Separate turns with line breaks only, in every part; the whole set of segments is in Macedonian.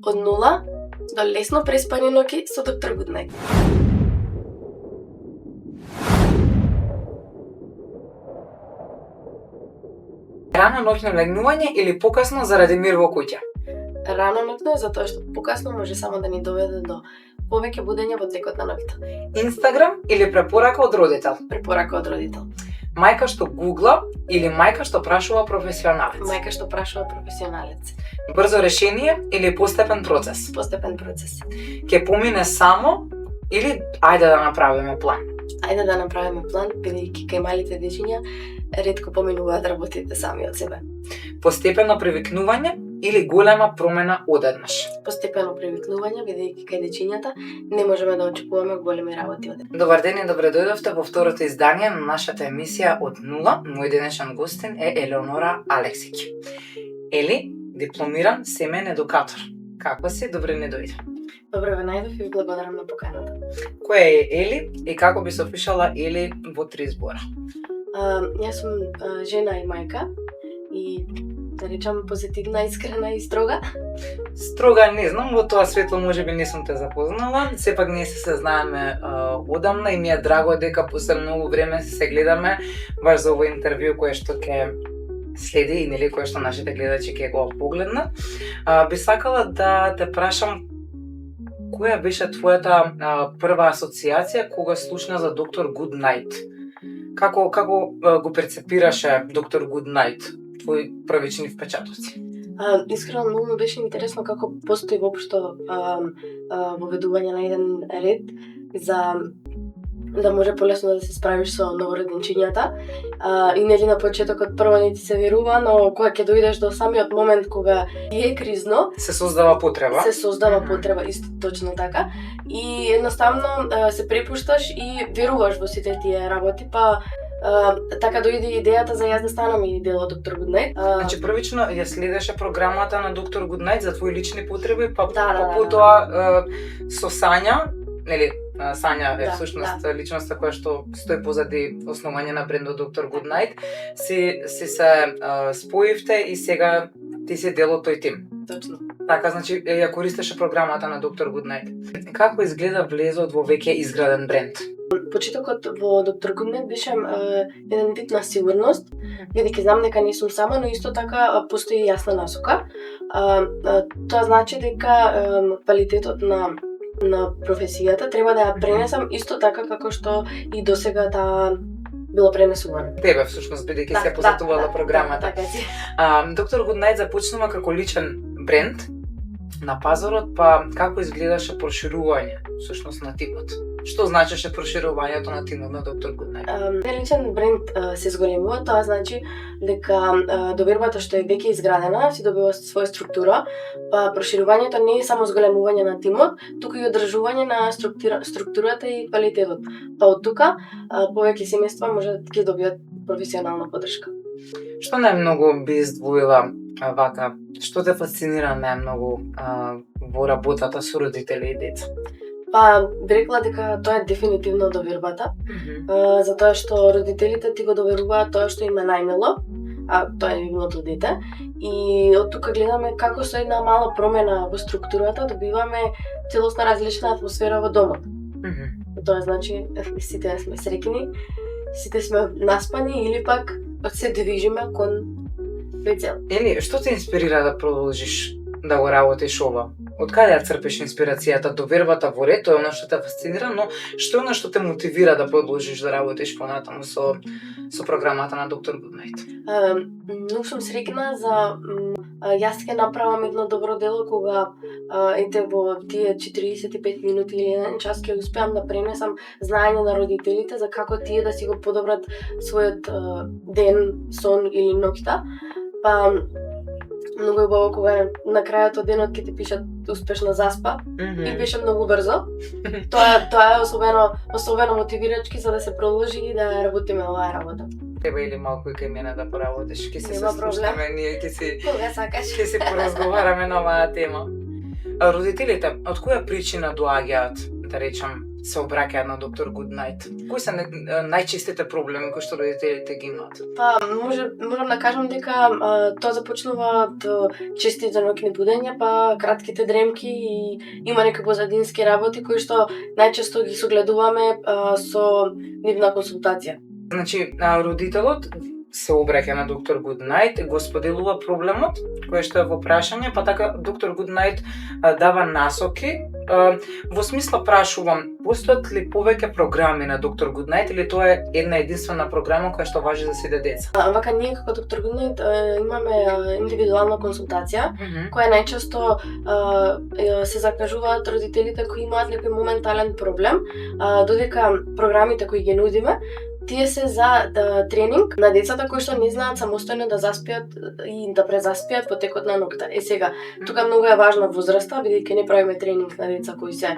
Од нула до лесно преспани ноќи со доктор Гуднајт.
Рано ноќно легнување или покасно заради мир во куќа?
Рано ноќно затоа што покасно може само да ни доведе до повеќе будење во текот на ноќта.
Инстаграм или препорака од родител?
Препорака од родител.
Мајка што гугла или мајка што прашува професионалец?
Мајка што прашува професионалец.
Брзо решение или постепен процес?
Постепен процес.
Ке помине само или ајде да направиме план?
Ајде да направиме план, бидејќи кај малите дечиња ретко поминуваат работите сами од себе.
Постепено привикнување или голема промена одеднаш?
Постепено привикнување, бидејќи кај дечињата не можеме да очекуваме големи работи одеднаш.
Добар ден и добре дојдовте во второто издание на нашата емисија Од нула. Мој денешен гостин е Елеонора Алексиќ. Ели, дипломиран семеен едукатор. Како си? Добре не дојде.
Добре ве најдов и ви благодарам на поканата.
Која е Ели и како би се опишала Ели во 3 збора?
Јас сум жена и мајка и да речам позитивна, искрена и строга.
Строга не знам, во тоа светло можеби не сум те запознала, сепак ние се знаеме одамна и ми е драго дека после многу време се гледаме баш за овој интервју кое што ќе следи и нели кое што нашите гледачи ќе го погледнат. Би сакала да те прашам која беше твојата прва асоциација кога слушна за доктор Гуднајт? Како го перцепираше доктор Гуднајт, твои првични впечатоци?
Искрено многу ми беше интересно како постои воопшто воведување на еден ред за да може полесно да се справиш со новороденчињата. И нели на почетокот прво не ти се верува, но кога ќе дојдеш до самиот момент кога е кризно,
се создава потреба.
Се создава потреба, исто точно така. И едноставно се препушташ и веруваш во сите тие работи, па така дојде идејата за јас да станам и дел од доктор Гуднајт.
Значи првично ја следеше програмата на доктор Гуднајт за твои лични потреби, па
Да.
со Сања, нели Сања е
Да,
всушност личноста која што стои позади основање на брендот доктор Гуднајт, си се споивте и сега ти си дел од тој тим.
Точно.
Така, значи ја користеше програмата на доктор Гуднајт. Како изгледа влезот во веќе изграден бренд?
Почетокот во доктор Гуднајт беше еден вид на сигурност, бидејќи знам дека не сум сама, но исто така постои јасна насока. Тоа значи дека квалитетот на професијата треба да ја пренесам исто така како што и досега таа било пренесувано.
Тебе всушност бидејќи се позатувала програмата.
Така си.
Доктор Гуднајт започнува како личен бренд на пазарот, па како изгледаше проширување всушност на тимот? Што значеше проширувањето на тимот на доктор Гуднајт?
Личен бренд се зголемува, тоа значи дека довербата што е веќе изградена си добива своја структура, па проширувањето не е само зголемување на тимот, туку и одржување на структурата и квалитетот. Па од тука повеќе семејства може да ќе добијат професионална поддршка.
Што најмногу би издвоила вака? Што те фасцинира најмногу во работата со родители и деца?
Па, би рекла дека тоа е дефинитивно довербата, затоа што родителите ти го доверуваат тоа што им е најмило, а тоа е нивното дете, и од тука гледаме како со една мала промена во структурата добиваме целосно различна атмосфера во домот. Тоа значи сите сме среќни, сите сме наспани или пак се движиме кон тој цел.
Ели, што те инспирира да продолжиш да го работиш ова? Од каде ја црпиш инспирацијата? Довербата во ред, тоа е она што те фасцинира, но што е она што те мотивира да продолжиш да работиш понатаму со програмата на доктор Гуднајт?
Многу сум среќна за јас ќе направам едно добро дело кога ете во тие 45 минути или 1 час ќе успеам да пренесам знаење на родителите за како тие да си го подобрат својот ден, сон или ноќта. Па многу е убаво кога на крајот од денот ќе ти пишат успешно заспа и беше многу брзо. Тоа е особено мотивирачки за да се продолжи и да работиме оваа работа.
Треба или малку и кај мене да поработиш, ќе се
Нема проблем.
слушаме, ние
Кога сакаш.
ќе се поразговараме на оваа тема. Родителите од која причина доаѓаат, да речам, се обраќаат на доктор Goodnight? Кои се најчестите проблеми кои што родителите ги имаат?
Па, можам да кажам дека тоа започнува од честите ноќни будења, па кратките дремки и има некои позадински работи кои што најчесто ги согледуваме со нивна консултација.
Значи, родителот се обраќа на доктор Goodnight, го споделува проблемот, кој што е во прашање, па така доктор Goodnight дава насоки. Во смисла прашувам, постојат ли повеќе програми на доктор Goodnight или тоа е една единствена програма која што важи за сите деца?
Вака ние како доктор Goodnight имаме индивидуална консултација, која најчесто се закажуваат родителите кои имаат некој моментален проблем, додека програмите кои ги нудиме тие се за тренинг на децата кои што не знаат самостојно да заспиат и да презаспиат во текот на ноќта. Сега, тука многу е важна возраста, бидејќи не правиме тренинг на деца кои се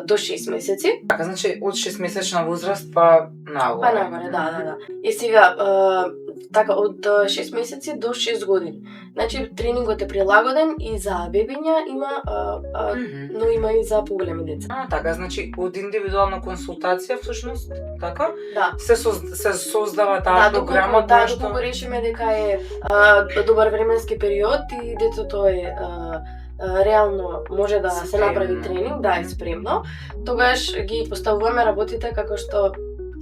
до 6 месеци.
Така, значи од 6-месечна возраст па нагоре.
Па нагоре, да. И сега, така, од 6 месеци до 6 години. Значи, тренингот е прилагоден и за бебиња има, но има и за поголеми деца.
Така, значи, од индивидуална консултација, всушност, така?
Да.
Се создава таа програма,
да, доколку решиме дека е добар временски период и детето е реално може да се направи тренинг, да е спремно, тогаш ги поставуваме работите како што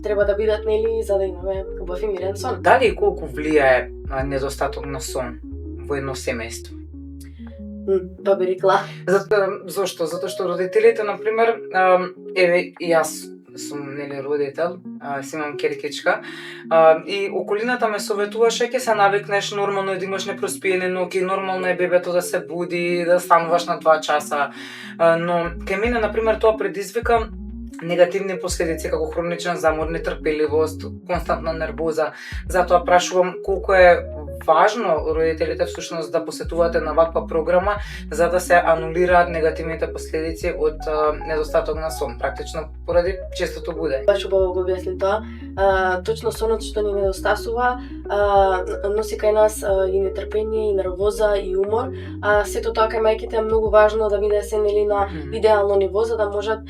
треба да бидат, нели, за да имаме убав и мирен сон.
Дали и колку влијае недостаток на сон во едно семејство?
Па би рекла.
Зошто? Затоа што родителите, например, еве и јас сум, нели, родител, си имам керкичка, и околината ме советуваше ќе се навикнеш, нормално е да имаш непроспиени ноќи, нормално е бебето да се буди, да стануваш на 2 часа, но кај мене, например, тоа предизвика негативни последици како хроничен замор, нетрпеливост, константна нервоза. Затоа прашувам колку е важно родителите всушност да посетуваат една ваква програма за да се анулираат негативните последици од недостаток на сон, практично поради честото будење.
Баш убаво го објасни тоа. Точно сонот што ни недостасува носи кај нас и нетрпение, и нервоза, и умор. Сето тоа кај мајките е многу важно да биде се, нели, на идеално ниво за да можат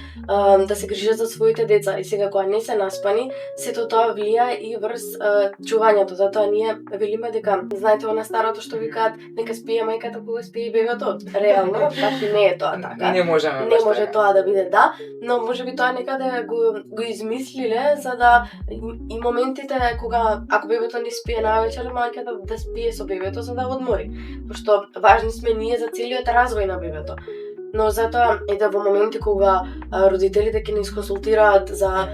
да се грижат за своите деца. И сега кога не се наспани, сето тоа влија и врз чувањето. Затоа ние велиме дека, знаете, она старото што викаат, нека спие мајката кога спие бебето. Реално, баш не е тоа така.
Не можеме.
Не може тоа да биде, да, но можеби тоа некаде го измислиле за да и моментите кога ако бебето не спие навечер, мајката да спие со бебето за да одмори. Пошто важни сме ние за целиот развој на бебето. Но затоа ете во моменти кога родителите ќе ни консултираат за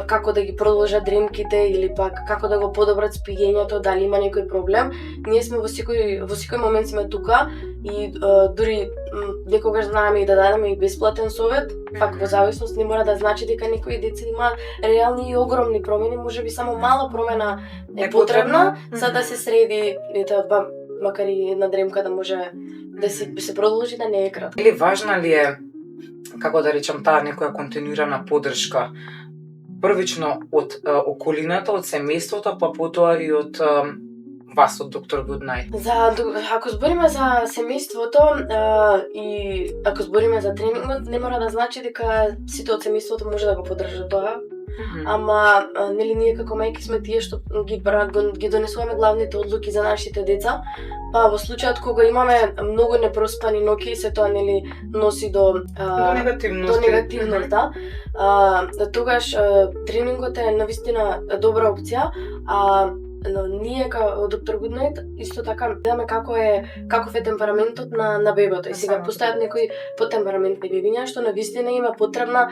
како да ги продолжат дремките или пак како да го подобрат спиењето, дали има некој проблем, ние сме во секој момент сме тука и дури некогаш знаеме и да дадеме и бесплатен совет, пак во зависност не мора да значи дека некои деца имаат реални и огромни промени, можеби само мала промена е потребна за да се среди, макар и една дремка да може да се продолжи, да не е кратко.
Или важна ли е, како да речам, таа некоја континуирана поддршка првично од околината, од семејството, па потоа и од вас, од доктор Goodnight?
Ако збориме за семејството и ако збориме за тренингот, не мора да значи дека сите од семејството може да го поддржат тоа. Ама, нели, ние како мајки сме тие што ги донесуваме главните одлуки за нашите деца, па во случајот кога имаме многу непроспани ноќи, се тоа, нели, носи до негативност, да. Тогаш тренингот е навистина добра опција, но ние како доктор Goodnight исто така гледаме каков е темпераментот на бебето. И сега постојат некои потемпераментни бебиња што навистина има потребна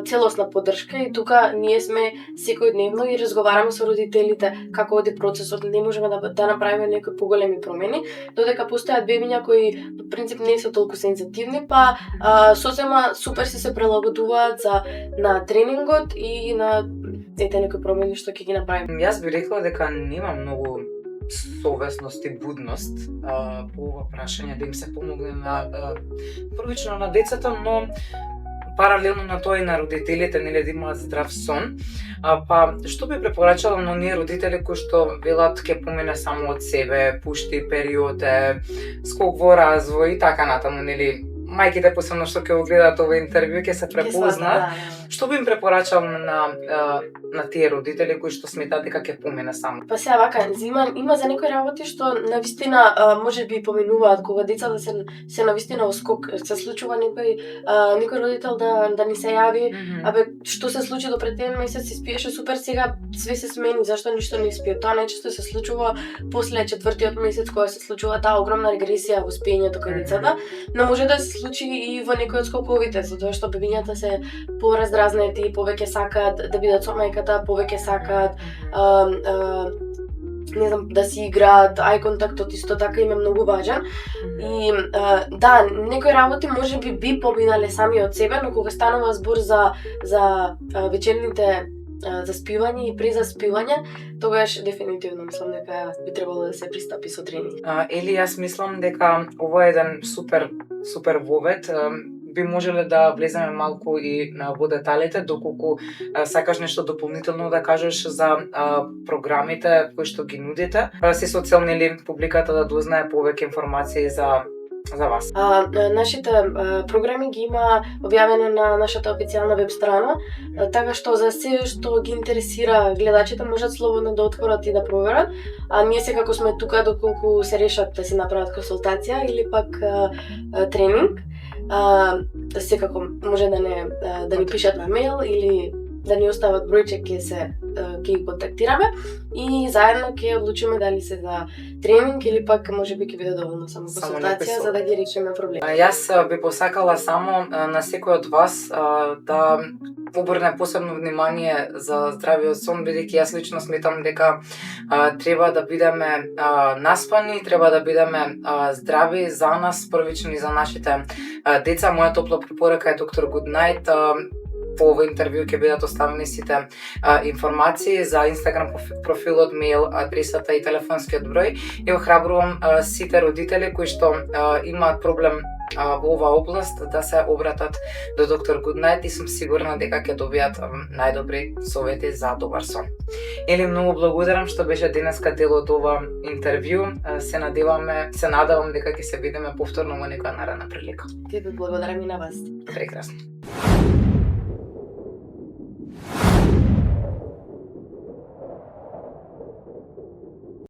целосна поддршка и тука ние сме секојдневно и разговараме со родителите како оди процесот. Не можеме да направиме некои поголеми промени, додека постојат бебиња кои по принцип не се толку сензитивни, па сосема супер се прилагодуваат на тренингот и на некои промени што ќе ги направиме.
Јас би рекла дека нема многу совесност и будност по ова прашање да им се помогне на првично на децата, но паралелно на тоа и на родителите, нели, да имаат здрав сон. Па што би препорачала на оние родители кои што велат ќе помине само од себе, пушти период, скок во развој и така натаму, нели, мајките посебно што ќе го гледаат ова интервју ќе се препознаат. Што би им препорачал на тие родители кои што сметаат дека ќе помине само?
Па сега вака, има за некои работи што навистина можеби поминуваат кога децата се навистина во скок. Се случува некој родител да ни се јави, абе што се случи до пред 1 месец, си спиеше супер, сега све се смени, зашто ништо не спие. Тоа најчесто се случува после 4-тиот месец кога се случува таа огромна регресија во спиењето кај децата, но може да се случи и во некои од скоковите, затоа што бебињата се пораздразнети, повеќе сакаат да бидат со мајката, повеќе сакаат не знам, да си играат, ај контактот исто така им е многу важен. И да, некои работи можеби би поминале сами од себе, но кога станува збор за вечерните заспивање и презаспивање, тогаш дефинитивно мислам дека би требало да се пристапи со тренинг.
Ели, јас мислам дека ова е еден супер вовет. Би можеле да влеземе малку и во деталите, доколку сакаш нешто дополнително да кажеш за програмите кои што ги нудите. Си со цел нели публиката да дознае повеќе информации за вас.
Нашите програми ги има објавени на нашата официјална веб страна, така што за се што ги интересира гледачите можат слободно да отворат и да проверат. А ние секако сме тука доколку се решат да си направат консултација или пак тренинг. Секако може да ни пишат на мејл или да ни остават бројче, ќе ги контактираме и заедно ќе одлучиме дали се за тренинг или пак можеби ќе биде доволно само консултација за да ги решиме проблеми.
Јас би посакала само на секој од вас да обрне посебно внимание за здравиот сон, бидејќи јас лично сметам дека треба да бидеме наспани, треба да бидеме здрави за нас, првично и за нашите деца. Моја топла препорака е доктор Goodnight. По ова интервју ќе бидат оставени сите информации за Инстаграм профилот, мејл адресата и телефонскиот број. И охрабрувам сите родители кои што имаат проблем во оваа област да се обратат до доктор Goodnight и сум сигурна дека ќе добијат најдобри совети за добар сон. Ели, многу благодарам што беше денеска дел од ова интервју. Се надевам дека ќе се видиме повторно во некоја наредна прилика.
Ти благодарам и на вас.
Прекрасно.